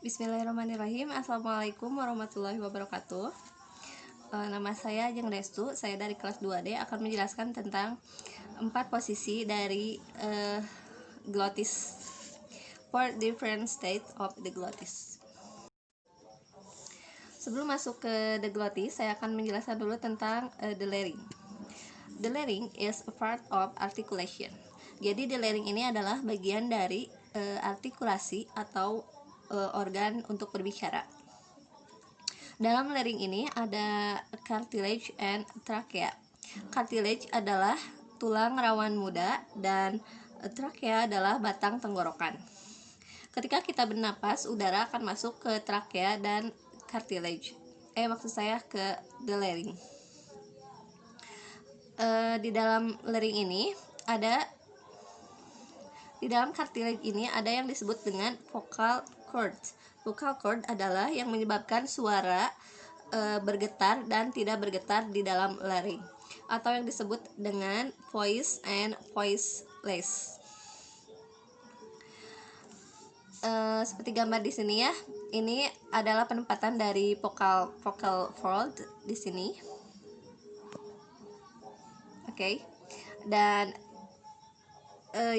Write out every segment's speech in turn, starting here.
Bismillahirrahmanirrahim. Assalamualaikum warahmatullahi wabarakatuh. Nama saya Ajeng Restu. Saya dari kelas 2D akan menjelaskan tentang 4 posisi dari glottis. 4 different states of the glottis. Sebelum masuk ke the glottis, saya akan menjelaskan dulu tentang the larynx. The larynx is a part of articulation. Jadi the larynx ini adalah bagian dari artikulasi atau organ untuk berbicara. Dalam larynx ini ada cartilage and trachea. Cartilage adalah tulang rawan muda dan trachea adalah batang tenggorokan. Ketika kita bernapas, udara akan masuk ke trachea dan cartilage. Maksud saya ke the larynx. Di dalam larynx ini di dalam cartilage ini ada yang disebut dengan vocal cord. Vocal cord adalah yang menyebabkan suara bergetar dan tidak bergetar di dalam larynx, atau yang disebut dengan voice and voiceless. Seperti gambar di sini ya, ini adalah penempatan dari vocal cord di sini. Oke. Dan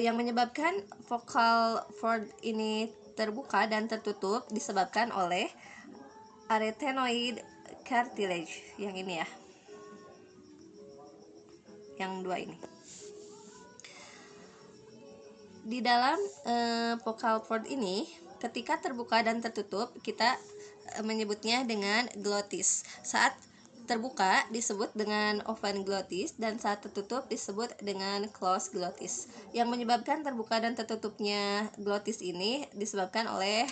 yang menyebabkan vocal cord ini terbuka dan tertutup disebabkan oleh arytenoid cartilage yang ini ya, yang dua ini. Di dalam vocal cord ini, ketika terbuka dan tertutup, kita menyebutnya dengan glottis. Saat terbuka disebut dengan open glottis dan saat tertutup disebut dengan closed glottis. Yang menyebabkan terbuka dan tertutupnya glottis ini disebabkan oleh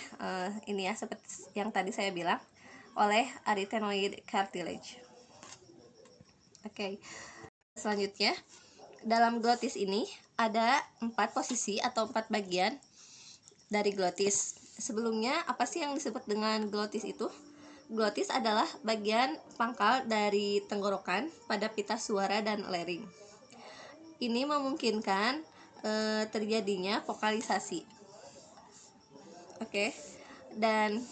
ini ya, seperti yang tadi saya bilang, oleh arytenoid cartilage. Oke. Selanjutnya, dalam glottis ini ada 4 posisi atau 4 bagian dari glottis. Sebelumnya, apa sih yang disebut dengan glottis itu? Glottis adalah bagian pangkal dari tenggorokan pada pita suara dan larynx. Ini memungkinkan terjadinya vokalisasi. Oke. Dan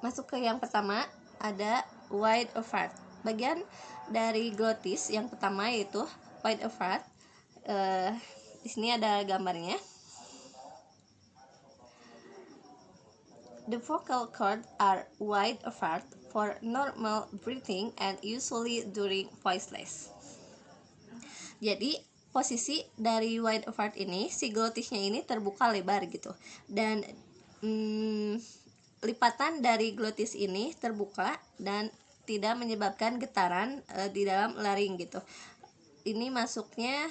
masuk ke yang pertama, ada wide apart. Bagian dari glottis yang pertama yaitu wide apart. Di sini ada gambarnya. The vocal cords are wide apart for normal breathing and usually during voiceless. Jadi posisi dari wide apart ini, si glottisnya ini terbuka lebar gitu, dan lipatan dari glottis ini terbuka dan tidak menyebabkan getaran di dalam larynx gitu. Ini masuknya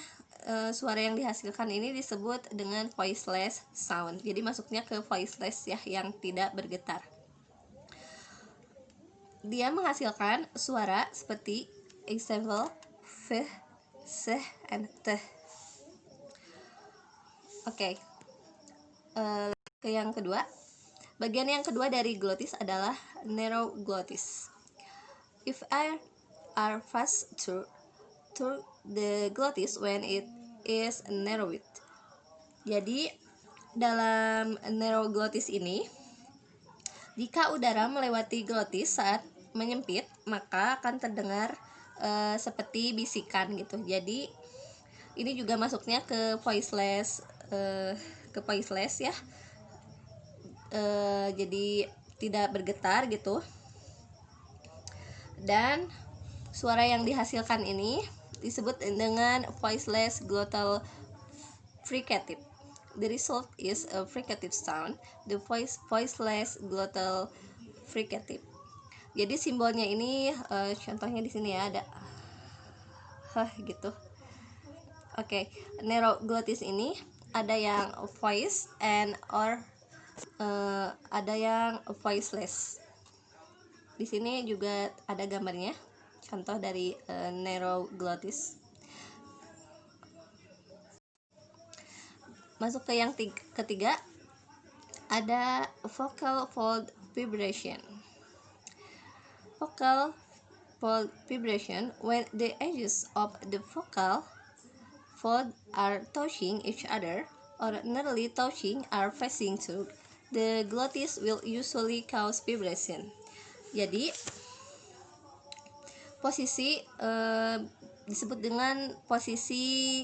suara yang dihasilkan ini disebut dengan voiceless sound. Jadi masuknya ke voiceless ya, yang tidak bergetar. Dia menghasilkan suara seperti example f, s, and t. Oke. Ke yang kedua. Bagian yang kedua dari glottis adalah narrow glottis. If air are passed through the glottis when it is narrowed. Jadi dalam narrow glottis ini, jika udara melewati glottis saat menyempit, maka akan terdengar seperti bisikan gitu. Jadi ini juga masuknya ke voiceless ya. Jadi tidak bergetar gitu. Dan suara yang dihasilkan ini disebut dengan voiceless glottal fricative. The result is a fricative sound, the voiceless glottal fricative. Jadi simbolnya ini contohnya di sini ya, ada gitu. Oke. Narrow glottis ini ada yang voice and or ada yang voiceless. Di sini juga ada gambarnya, contoh dari narrow glottis. Masuk ke yang ketiga, ada vocal fold vibration. Vocal fold vibration, when the edges of the vocal fold are touching each other or nearly touching, are facing to the glottis will usually cause vibration. Jadi posisi disebut dengan posisi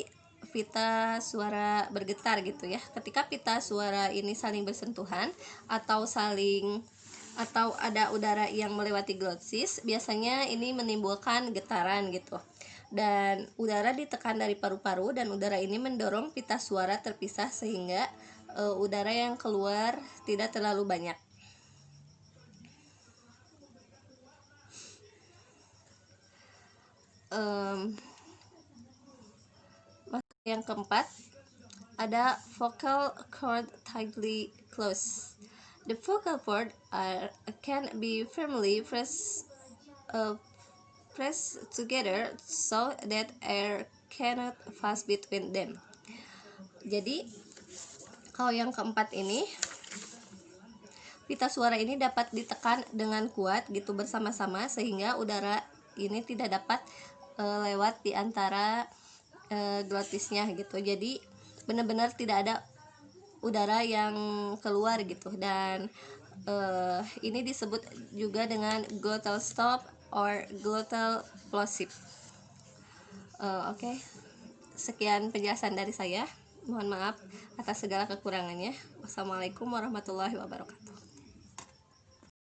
pita suara bergetar gitu ya. Ketika pita suara ini saling bersentuhan atau ada udara yang melewati glottis, biasanya ini menimbulkan getaran gitu. Dan udara ditekan dari paru-paru dan udara ini mendorong pita suara terpisah sehingga udara yang keluar tidak terlalu banyak. Yang keempat ada vocal cord tightly closed. The vocal cord can be firmly pressed together so that air cannot pass between them. Jadi kalau yang keempat ini, pita suara ini dapat ditekan dengan kuat gitu bersama-sama sehingga udara ini tidak dapat lewat di antara glottisnya gitu. Jadi benar-benar tidak ada udara yang keluar gitu. Dan ini disebut juga dengan glottal stop or glottal plosive. Oke. Sekian penjelasan dari saya. Mohon maaf atas segala kekurangannya. Wassalamualaikum warahmatullahi wabarakatuh.